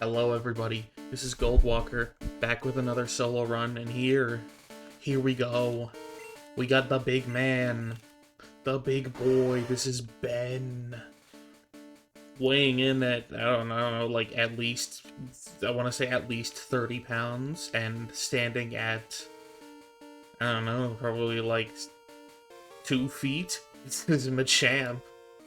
Hello everybody, this is Goldwalker, back with another solo run, and here we go. We got the big man, the big boy. This is Ben. Weighing in at, I don't know, like at least, I want to say at least 30 pounds, and standing at, I don't know, probably like 2 feet. This is Machamp.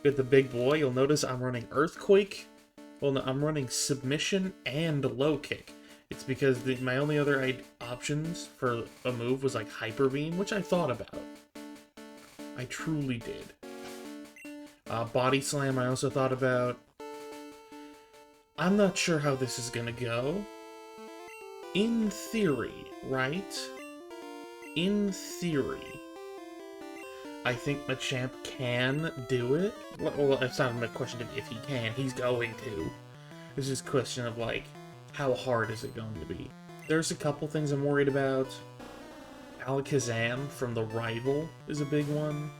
With the big boy, you'll notice I'm running Earthquake. Well, no, I'm running Submission and Low Kick. It's because my only other options for a move was like Hyper Beam, which I thought about. I truly did. Body Slam I also thought about. I'm not sure how this is gonna go. In theory, right? In theory, I think Machamp can do it. Well, it's not a question of if he can, he's going to. It's just a question of, like, how hard is it going to be? There's a couple things I'm worried about. Alakazam from the Rival is a big one.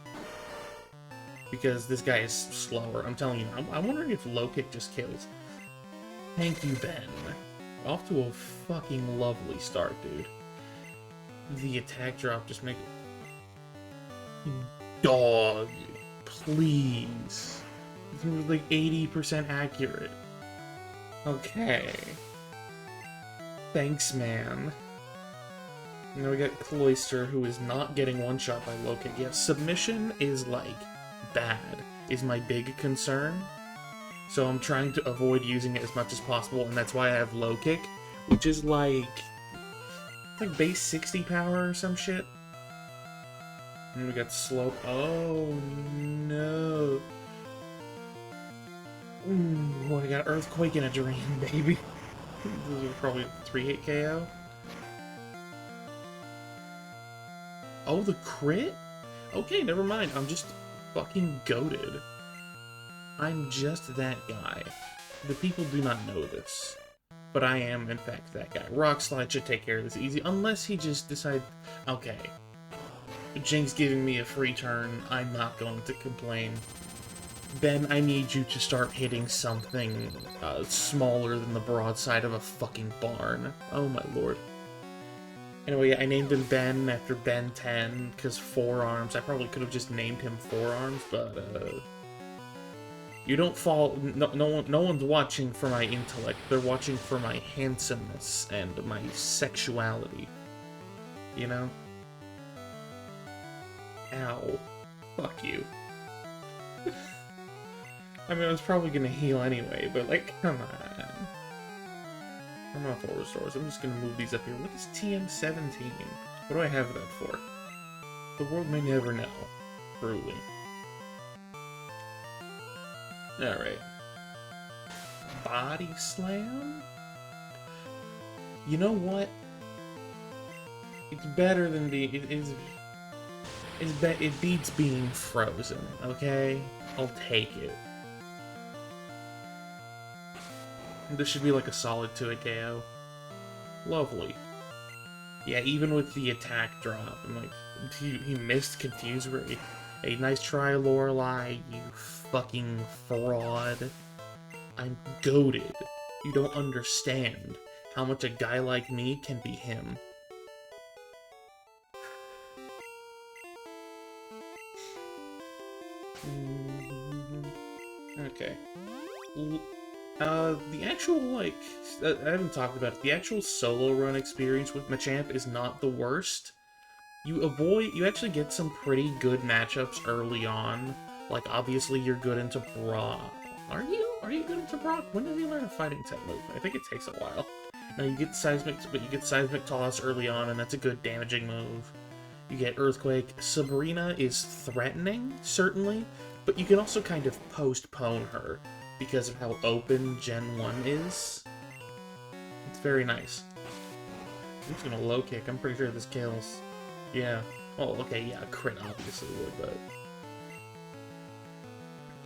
Because this guy is slower. I'm telling you, I'm wondering if Low Kick just kills. Thank you, Ben. Off to a fucking lovely start, dude. The attack drop just make it... Dog, please. It's like 80% accurate. Okay. Thanks, man. Now we got Cloyster, who is not getting one-shot by Low Kick. Yeah, Submission is, like, bad, is my big concern. So I'm trying to avoid using it as much as possible, and that's why I have Low Kick, which is, like base 60 power or some shit. And we got Slow... Oh, no. Ooh, I got Earthquake in a Dream, baby. Those are probably 3-hit KO. Oh, the crit? Okay, never mind. I'm just fucking goated. I'm just that guy. The people do not know this. But I am, in fact, that guy. Rock Slide should take care of this easy, unless he just decides... Okay. Jinx giving me a free turn. I'm not going to complain. Ben, I need you to start hitting something smaller than the broadside of a fucking barn. Oh my lord. Anyway, I named him Ben after Ben 10, because forearms. I probably could have just named him Forearms, but, you don't fall... No one's watching for my intellect. They're watching for my handsomeness and my sexuality. You know? Ow. Fuck you. I mean, I was probably gonna heal anyway, but, like, come on. I'm not full restores. I'm just gonna move these up here. What is TM17? What do I have that for? The world may never know. Truly. Alright. Body Slam? You know what? It's better than being... It beats being frozen, okay? I'll take it. This should be like a solid 2-hit KO. Lovely. Yeah, even with the attack drop, I'm like, he missed Confuse Ray. Hey, nice try, Lorelei, you fucking fraud. I'm goated. You don't understand how much a guy like me can be him. Okay. The actual, like, I haven't talked about it. The actual solo run experience with Machamp is not the worst. You actually get some pretty good matchups early on. Like, obviously you're good into Brock. Are you? Are you good into Brock? When did you learn a fighting type move? I think it takes a while. Now you get Seismic, but you get Seismic Toss early on, and that's a good damaging move. You get Earthquake. Sabrina is threatening, certainly, but you can also kind of postpone her because of how open Gen 1 is. It's very nice. I'm just gonna Low Kick. I'm pretty sure this kills. Yeah. Oh, okay, yeah, crit obviously would,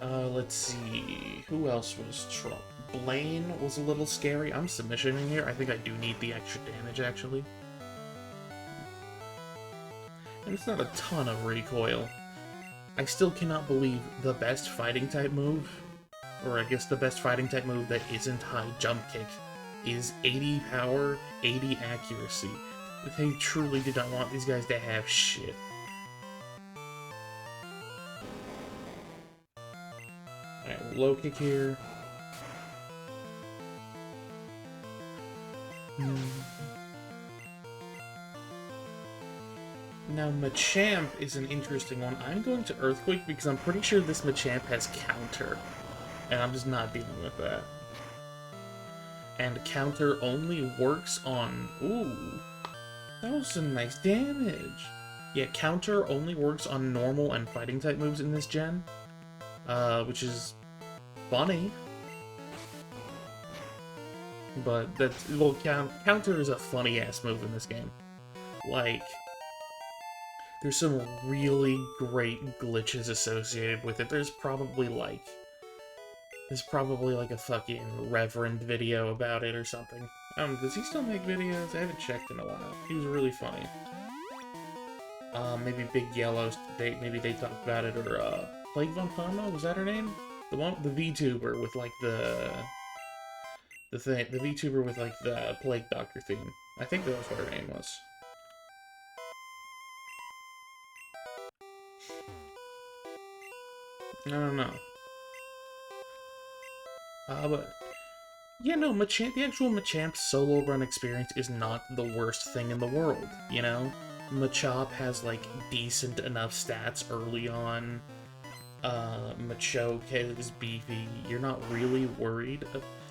but... let's see... Who else was Trump? Blaine was a little scary. I'm submissioning here. I think I do need the extra damage, actually. And it's not a ton of recoil. I still cannot believe the best fighting type move, or I guess the best fighting type move that isn't high jump kick, is 80 power, 80 accuracy. They truly did not want these guys to have shit. Alright, low kick here. Now, Machamp is an interesting one. I'm going to Earthquake because I'm pretty sure this Machamp has counter. And I'm just not dealing with that. And counter only works on... Ooh, that was some nice damage. Yeah, counter only works on normal and fighting type moves in this gen. Which is funny. But that's... Well, counter is a funny-ass move in this game. Like... There's some really great glitches associated with it. There's probably like a fucking Reverend video about it or something. Does he still make videos? I haven't checked in a while. He was really funny. Maybe Big Yellow, maybe they talked about it, or, Plague Von Parma, was that her name? The VTuber with, like, the VTuber with, like, the Plague Doctor theme. I think that was what her name was. I don't know. But... Yeah, no, Machamp, the actual Machamp solo run experience is not the worst thing in the world, you know? Machamp has, like, decent enough stats early on. Machoke is beefy. You're not really worried.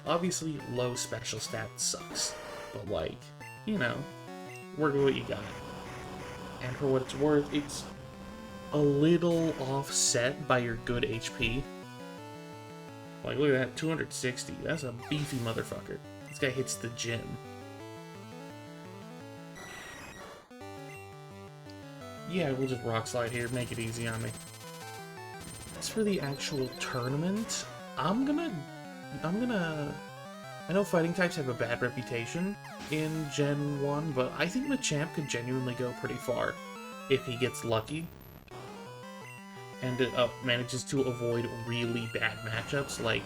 Obviously, low special stat sucks. But, like, you know, work with what you got. And for what it's worth, it's a little offset by your good HP. Like, look at that, 260. That's a beefy motherfucker. This guy hits the gym. Yeah, we'll just Rock Slide here, make it easy on me. As for the actual tournament, I know fighting types have a bad reputation in Gen 1, but I think Machamp could genuinely go pretty far if he gets lucky. And it manages to avoid really bad matchups, like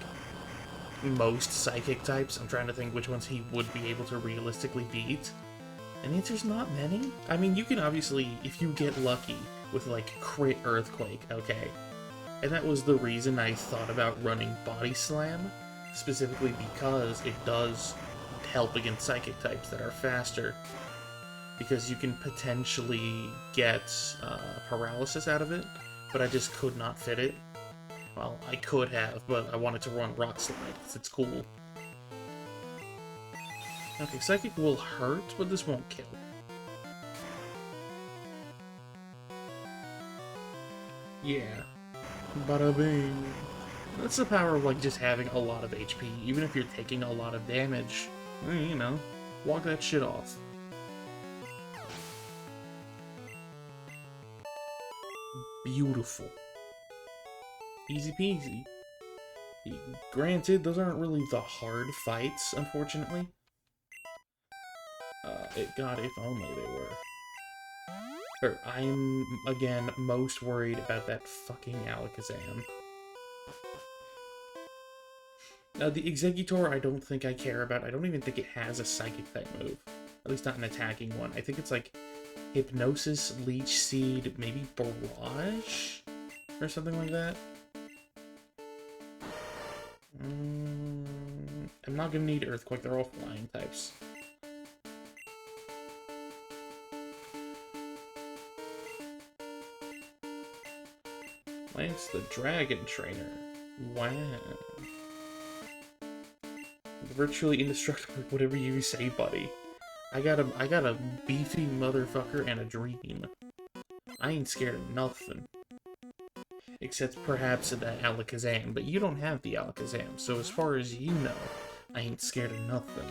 most Psychic types. I'm trying to think which ones he would be able to realistically beat. And the answer's not many. I mean, you can obviously, if you get lucky with, like, crit Earthquake, okay. And that was the reason I thought about running Body Slam, specifically because it does help against Psychic types that are faster. Because you can potentially get paralysis out of it. But I just could not fit it. Well, I could have, but I wanted to run Rock Slide, because it's cool. Okay, Psychic will hurt, but this won't kill. Yeah. Bada bing. That's the power of, like, just having a lot of HP. Even if you're taking a lot of damage, you know, walk that shit off. Beautiful. Easy peasy. Granted, those aren't really the hard fights, unfortunately. God, if only they were. I'm, again, most worried about that fucking Alakazam. Now, the Exeggutor, I don't think I care about. I don't even think it has a Psychic-type move. At least not an attacking one. I think it's like Hypnosis, Leech Seed, maybe Barrage? Or something like that. I'm not gonna need Earthquake, they're all flying types. Lance the Dragon Trainer. Wow. Virtually indestructible, whatever you say, buddy. I got a beefy motherfucker and a dream. I ain't scared of nothing. Except perhaps of that Alakazam, but you don't have the Alakazam, so as far as you know, I ain't scared of nothing.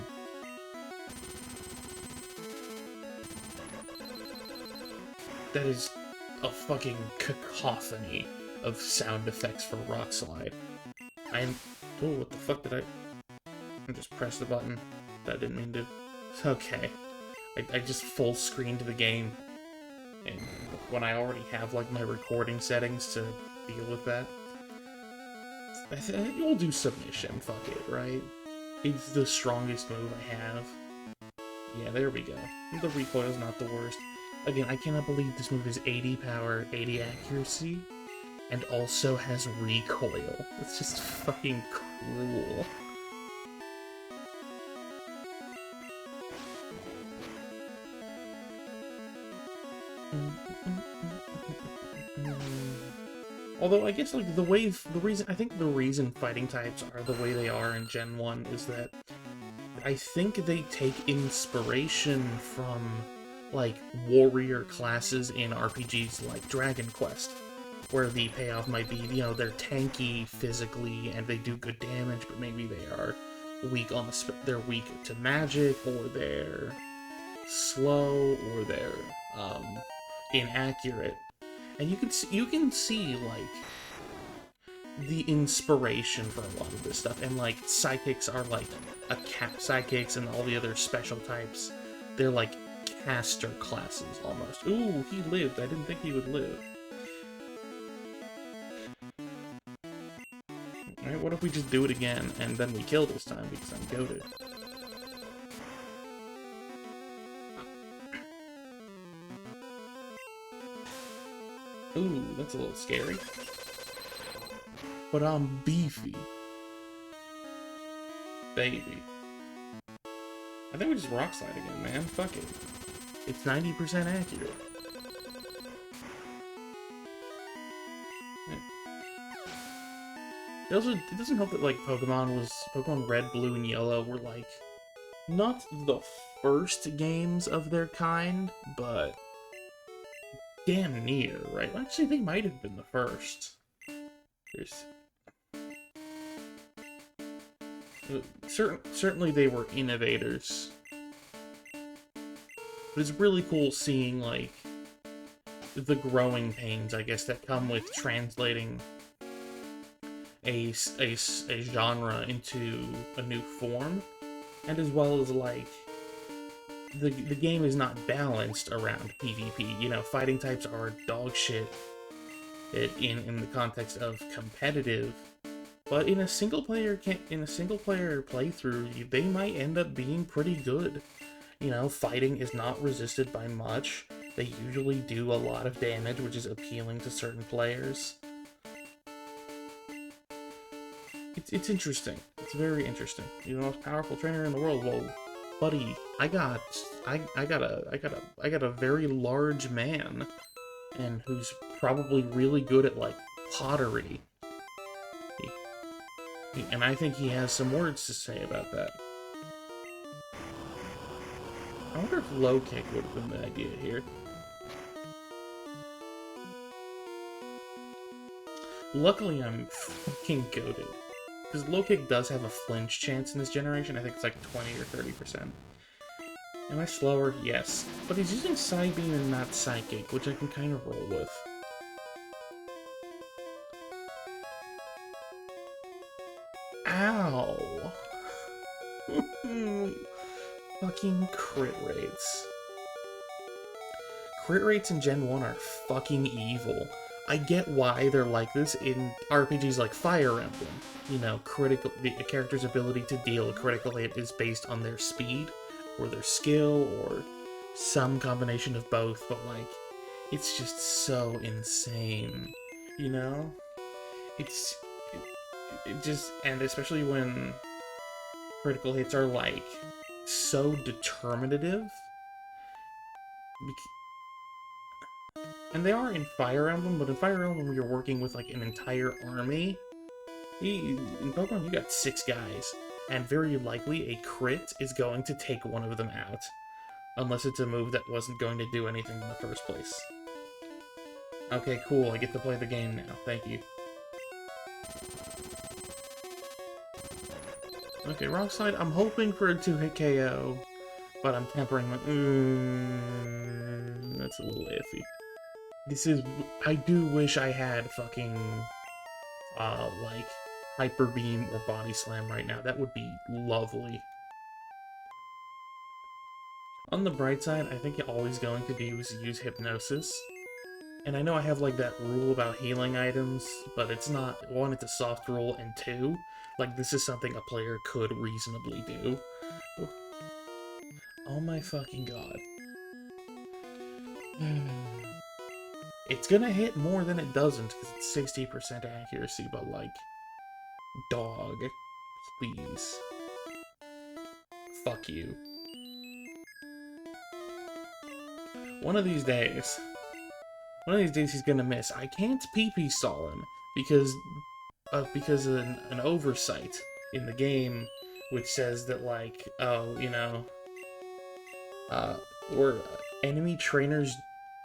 That is a fucking cacophony of sound effects for Rock Slide. Oh, what the fuck did I just pressed the button. That didn't mean to... Okay. I just full screened the game. And when I already have, like, my recording settings to deal with that. I think we'll do submission, fuck it, right? It's the strongest move I have. Yeah, there we go. The recoil's not the worst. Again, I cannot believe this move is 80 power, 80 accuracy, and also has recoil. It's just fucking cruel. Although I guess like I think the reason fighting types are the way they are in Gen 1 is that I think they take inspiration from like warrior classes in RPGs like Dragon Quest, where the payoff might be, you know, they're tanky physically and they do good damage, but maybe they are weak on they're weak to magic, or they're slow, or they're inaccurate. And you can see like the inspiration for a lot of this stuff. And like psychics are like psychics, and all the other special types, they're like caster classes almost. Ooh, he lived. I didn't think he would live. Alright, what if we just do it again and then we kill this time because I'm goated? Ooh, that's a little scary. But I'm beefy. Baby. I think we just rock slide again, man. Fuck it. It's 90% accurate. It doesn't help that like Pokemon Red, Blue, and Yellow were like not the first games of their kind, but damn near, right? Actually, they might have been the first. Certainly they were innovators. But it's really cool seeing, like, the growing pains, I guess, that come with translating a genre into a new form. And as well as, like, the game is not balanced around PvP. You know, fighting types are dog shit in the context of competitive. But in a single player playthrough, they might end up being pretty good. You know, fighting is not resisted by much. They usually do a lot of damage, which is appealing to certain players. It's interesting. It's very interesting. You're the most powerful trainer in the world. Well, buddy, I got a very large man, and who's probably really good at like pottery. And I think he has some words to say about that. I wonder if low kick would have been the idea here. Luckily, I'm fucking goated. Because low kick does have a flinch chance in this generation. I think it's like 20 or 30%. Am I slower? Yes. But he's using Psybeam and not Psychic, which I can kind of roll with. Ow! Fucking crit rates. Crit rates in Gen 1 are fucking evil. I get why they're like this in RPGs like Fire Emblem. You know, the character's ability to deal a critical hit is based on their speed, or their skill, or some combination of both, but like, it's just so insane, you know? It just, and especially when critical hits are like so determinative, and they are in Fire Emblem, but in Fire Emblem you're working with like an entire army. In Pokemon you got 6 guys, and very likely a crit is going to take one of them out, unless it's a move that wasn't going to do anything in the first place. Okay, cool, I get to play the game now, thank you. Okay, Rock Slide, I'm hoping for a 2-hit KO, but I'm tempering my... that's a little iffy. I do wish I had fucking, like, Hyper Beam or Body Slam right now. That would be lovely. On the bright side, I think you're always going to do is use Hypnosis. And I know I have like that rule about healing items, but it's not, one, it's a soft rule, and two, like this is something a player could reasonably do. Oh my fucking god. It's gonna hit more than it doesn't, because it's 60% accuracy, but like, dog, please. Fuck you. One of these days he's gonna miss. I can't pee-pee stall him, because of an oversight in the game, which says that, like, oh, you know, or enemy trainers,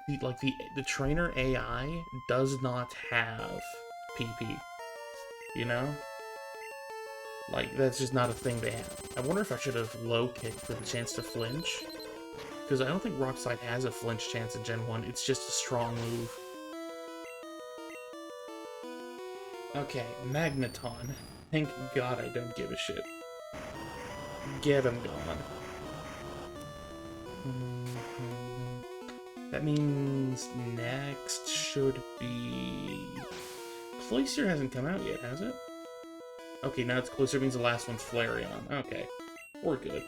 the trainer AI does not have PP, you know? Like, that's just not a thing they have. I wonder if I should have low kicked for the chance to flinch, because I don't think Rock Slide has a flinch chance in Gen 1, it's just a strong move. Okay, Magneton. Thank God I don't give a shit. Get him gone. That means next should be... Cloyster hasn't come out yet, has it? Okay, now it's Cloyster, means the last one's Flareon. Okay, we're good.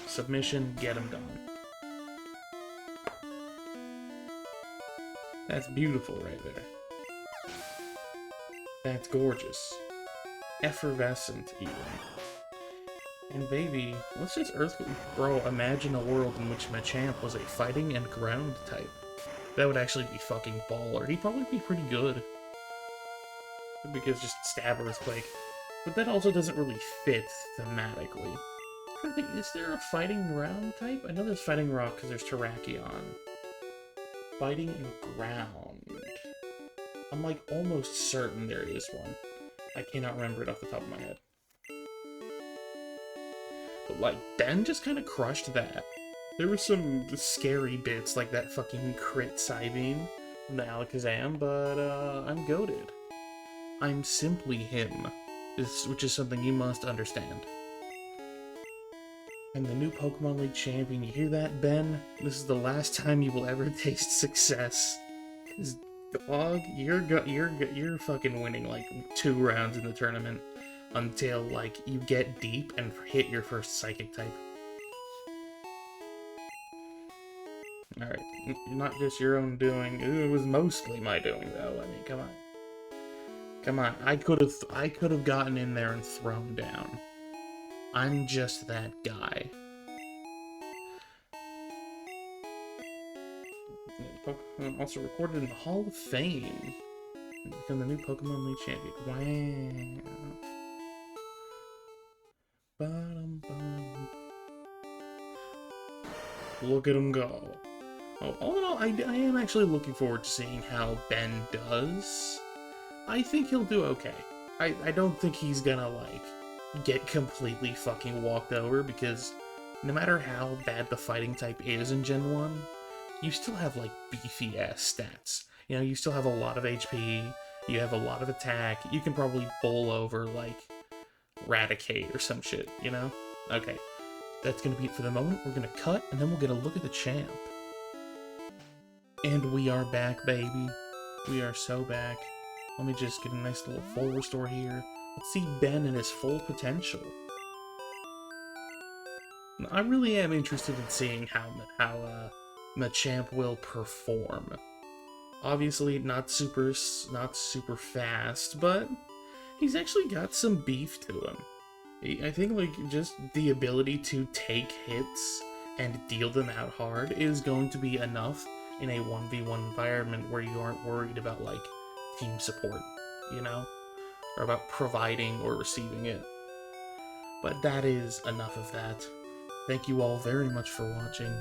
Submission, get him gone. That's beautiful right there. That's gorgeous. Effervescent, even. And baby, let's just Earthquake. Bro, imagine a world in which Machamp was a fighting and ground type. That would actually be fucking baller. He'd probably be pretty good. Because just stab Earthquake. But that also doesn't really fit thematically. I'm trying to think, is there a fighting ground type? I know there's fighting rock because there's Terrakion. Fighting and ground. I'm like almost certain there is one. I cannot remember it off the top of my head. But like, Ben just kind of crushed that. There were some scary bits, like that fucking crit Psybeam from the Alakazam, but I'm goated. I'm simply him, which is something you must understand. I'm the new Pokemon League champion. You hear that, Ben? This is the last time you will ever taste success. This dog, you're fucking winning like 2 rounds in the tournament until like you get deep and hit your first Psychic type. Alright, not just your own doing. It was mostly my doing, though. I mean, come on. Come on, I could have gotten in there and thrown down. I'm just that guy. Also recorded in the Hall of Fame. Become the new Pokemon League champion. Wow. Look at him go. Oh, all in all, I am actually looking forward to seeing how Ben does. I think he'll do okay. I don't think he's gonna, like, get completely fucking walked over, because no matter how bad the fighting type is in Gen 1, you still have, like, beefy-ass stats. You know, you still have a lot of HP, you have a lot of attack, you can probably bowl over, like, Raticate or some shit, you know? Okay, that's gonna be it for the moment. We're gonna cut, and then we'll get a look at the champ. And we are back, baby. We are so back. Let me just get a nice little full restore here. Let's see Ben in his full potential. I really am interested in seeing how Machamp will perform. Obviously, not super fast, but he's actually got some beef to him. I think, like, just the ability to take hits and deal them out hard is going to be enough in a 1v1 environment where you aren't worried about, like, team support, you know? Or about providing or receiving it. But that is enough of that. Thank you all very much for watching,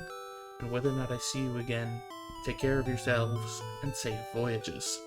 and whether or not I see you again, take care of yourselves, and safe voyages.